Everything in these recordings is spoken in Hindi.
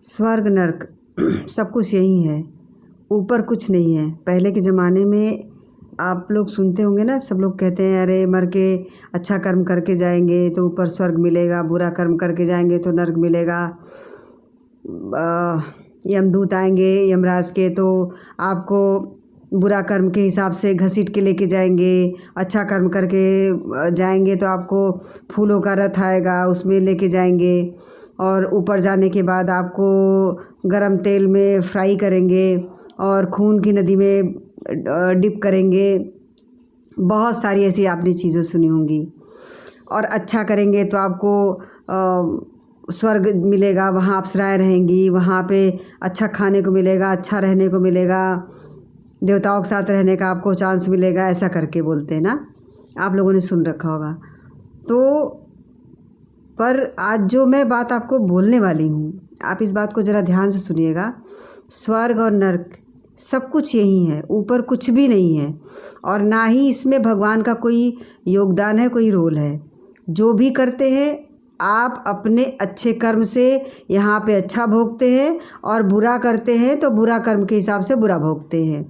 स्वर्ग नर्क सब कुछ यही है, ऊपर कुछ नहीं है। पहले के ज़माने में आप लोग सुनते होंगे ना, सब लोग कहते हैं अरे मर के अच्छा कर्म करके जाएंगे तो ऊपर स्वर्ग मिलेगा, बुरा कर्म करके जाएंगे तो नर्क मिलेगा। यमदूत आएंगे यमराज के तो आपको बुरा कर्म के हिसाब से घसीट के लेके जाएंगे, अच्छा कर्म करके जाएंगे तो आपको फूलों का रथ आएगा, उसमें लेके जाएंगे और ऊपर जाने के बाद आपको गरम तेल में फ्राई करेंगे और खून की नदी में डिप करेंगे। बहुत सारी ऐसी आपने चीज़ें सुनी होंगी। और अच्छा करेंगे तो आपको स्वर्ग मिलेगा, वहाँ अप्सराएं रहेंगी, वहाँ पे अच्छा खाने को मिलेगा, अच्छा रहने को मिलेगा, देवताओं के साथ रहने का आपको चांस मिलेगा, ऐसा करके बोलते हैं ना, आप लोगों ने सुन रखा होगा। तो पर आज जो मैं बात आपको बोलने वाली हूँ, आप इस बात को ज़रा ध्यान से सुनिएगा। स्वर्ग और नर्क सब कुछ यही है, ऊपर कुछ भी नहीं है और ना ही इसमें भगवान का कोई योगदान है, कोई रोल है। जो भी करते हैं आप अपने अच्छे कर्म से यहाँ पे अच्छा भोगते हैं और बुरा करते हैं तो बुरा कर्म के हिसाब से बुरा भोगते हैं।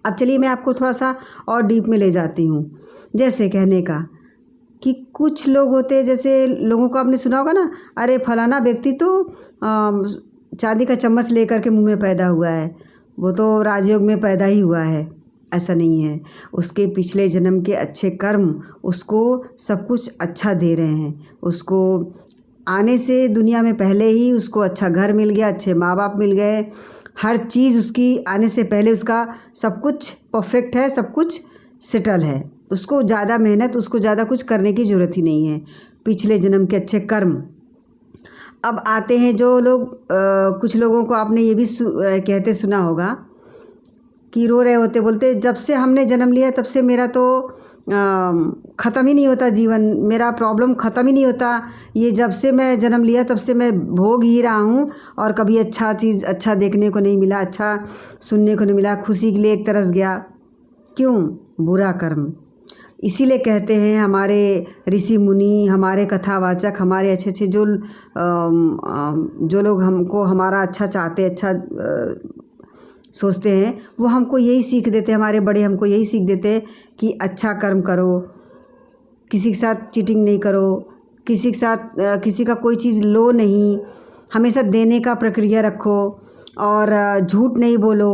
अब चलिए मैं आपको थोड़ा सा और डीप में ले जाती हूँ। जैसे कहने का कि कुछ लोग होते हैं, जैसे लोगों को आपने सुना होगा ना, अरे फलाना व्यक्ति तो चांदी का चम्मच लेकर के मुंह में पैदा हुआ है, वो तो राजयोग में पैदा ही हुआ है। ऐसा नहीं है, उसके पिछले जन्म के अच्छे कर्म उसको सब कुछ अच्छा दे रहे हैं। उसको आने से दुनिया में पहले ही उसको अच्छा घर मिल गया, अच्छे माँ बाप मिल गए, हर चीज़ उसकी आने से पहले उसका सब कुछ परफेक्ट है, सब कुछ सेटल है। उसको ज़्यादा मेहनत, उसको ज़्यादा कुछ करने की ज़रूरत ही नहीं है, पिछले जन्म के अच्छे कर्म। अब आते हैं जो लोग कुछ लोगों को आपने ये भी कहते सुना होगा कि रो रहे होते, बोलते जब से हमने जन्म लिया तब से मेरा तो ख़त्म ही नहीं होता जीवन, मेरा प्रॉब्लम ख़त्म ही नहीं होता, ये जब से मैं जन्म लिया तब से मैं भोग ही रहा हूँ और कभी अच्छा चीज़ अच्छा देखने को नहीं मिला, अच्छा सुनने को नहीं मिला, खुशी के लिए एक तरस गया। क्यों? बुरा कर्म। इसीलिए कहते हैं हमारे ऋषि मुनि, हमारे कथावाचक, हमारे अच्छे अच्छे जो लोग हमको हमारा अच्छा चाहते, अच्छा सोचते हैं, वो हमको यही सीख देते हैं, हमारे बड़े हमको यही सीख देते हैं कि अच्छा कर्म करो, किसी के साथ चीटिंग नहीं करो, किसी के साथ किसी का कोई चीज़ लो नहीं, हमेशा देने का प्रक्रिया रखो और झूठ नहीं बोलो।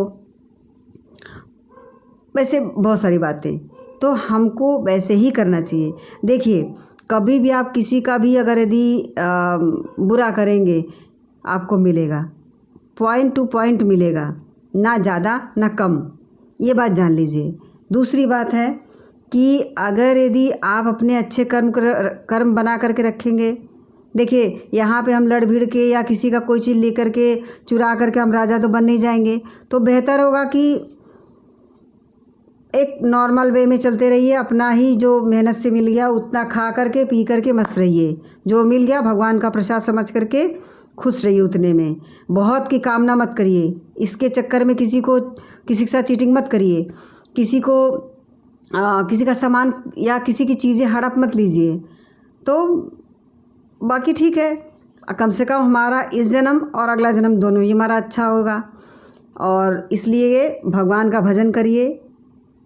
वैसे बहुत सारी बातें तो हमको वैसे ही करना चाहिए। देखिए कभी भी आप किसी का भी अगर यदि बुरा करेंगे आपको मिलेगा, पॉइंट टू पॉइंट मिलेगा, ना ज़्यादा ना कम, ये बात जान लीजिए। दूसरी बात है कि अगर यदि आप अपने अच्छे कर्म बना करके रखेंगे, देखिए यहाँ पे हम लड़ भिड़ के या किसी का कोई चीज़ लेकर के चुरा करके हम राजा तो बन नहीं जाएंगे। तो बेहतर होगा कि एक नॉर्मल वे में चलते रहिए, अपना ही जो मेहनत से मिल गया उतना खा करके पी करके मस्त रहिए, जो मिल गया भगवान का प्रसाद समझ करके खुश रहिए उतने में। बहुत की कामना मत करिए, इसके चक्कर में किसी के साथ चीटिंग मत करिए, किसी का सामान या किसी की चीज़ें हड़प मत लीजिए। तो बाकी ठीक है, कम से कम हमारा इस जन्म और अगला जन्म दोनों ही हमारा अच्छा होगा। और इसलिए भगवान का भजन करिए,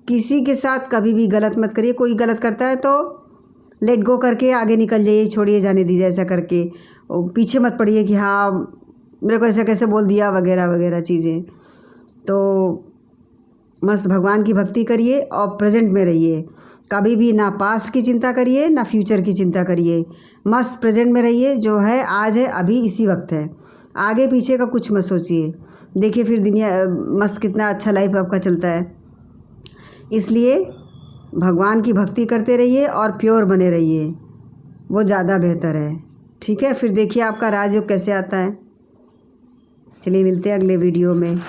किसी के साथ कभी भी गलत मत करिए। कोई गलत करता है तो लेट गो करके आगे निकल जाइए, छोड़िए जाने दीजिए, ऐसा करके पीछे मत पड़िए कि हाँ मेरे को ऐसा कैसे बोल दिया वगैरह वगैरह चीज़ें। तो मस्त भगवान की भक्ति करिए और प्रेजेंट में रहिए, कभी भी ना पास्ट की चिंता करिए ना फ्यूचर की चिंता करिए, मस्त प्रेजेंट में रहिए। जो है आज है, अभी इसी वक्त है, आगे पीछे का कुछ मत सोचिए। देखिए फिर दुनिया मस्त कितना अच्छा लाइफ आपका चलता है। इसलिए भगवान की भक्ति करते रहिए और प्योर बने रहिए, वो ज़्यादा बेहतर है। ठीक है, फिर देखिए आपका राजयोग कैसे आता है। चलिए मिलते हैं अगले वीडियो में।